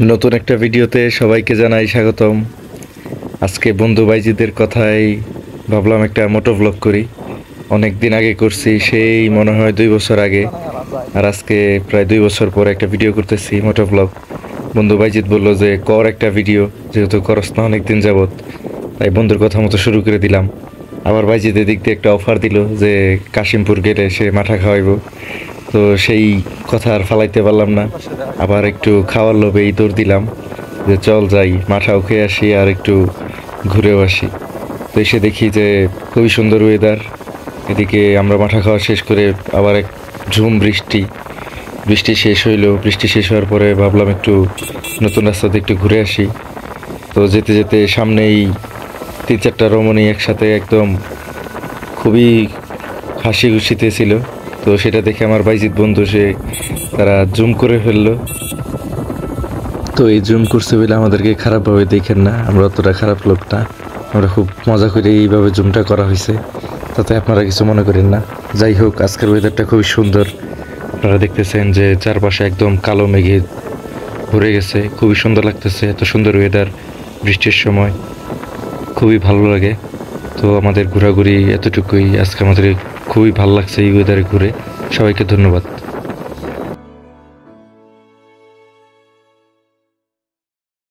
নতুন একটা ভিডিওতে সবাইকে জানাই স্বাগতম। আজকে বন্ধু ভাইজিদের কথাই ভাবলাম একটা মোটো ব্লগ করি। অনেক দিন আগে করছি, সেই মনে হয় 2 বছর আগে। আর আজকে প্রায় 2 বছর পর একটা ভিডিও করতেছি, মোটো ব্লগ। বন্ধু ভাইজিৎ বললো যে কর একটা ভিডিও, যেহেতু করস না অনেক দিন যাবত, তাই বন্ধুর কথা মতো শুরু করে দিলাম। আবার ভাইজিৎ এদিক দিয়ে একটা অফার দিল যে কাশিমপুর গেলে সে মাঠা খাওয়াইবো। তো সেই কথা আর ফালাইতে পারলাম না, আবার একটু খাওয়ার লোভেই দৌড় দিলাম যে চল যাই মাঠাও খেয়ে আসি আর একটু ঘুরেও আসি। তো এসে দেখি যে খুবই সুন্দর ওয়েদার। এদিকে আমরা মাঠা খাওয়া শেষ করে আবার এক ঝুম বৃষ্টি। বৃষ্টি শেষ হইলো, বৃষ্টি শেষ হওয়ার পরে ভাবলাম একটু নতুন রাস্তাতে একটু ঘুরে আসি। তো যেতে যেতে সামনেই 3-4টা রমণী একসাথে একদম খুবই হাসি খুশিতে ছিল। তো সেটা দেখে আমার বাইজিৎ বন্ধু তারা জুম করে ফেললো। তো এই জুম করছে বলে আমাদেরকে খারাপভাবে দেখেন না, আমরা অতটা খারাপ লোক না। আমরা খুব মজা করে এইভাবে জুমটা করা হয়েছে, তাতে আপনারা কিছু মনে করেন না। যাই হোক, আজকের ওয়েদারটা খুবই সুন্দর। আপনারা দেখতেছেন যে চারপাশে একদম কালো মেঘে ভরে গেছে, খুবই সুন্দর লাগতেছে। এত সুন্দর ওয়েদার বৃষ্টির সময় খুবই ভালো লাগে। তো আমাদের ঘোরাঘুরি এতটুকুই আজকে। আমাদের খুবই ভালো লাগছে এই ওয়েদারে ঘুরে। সবাইকে ধন্যবাদ।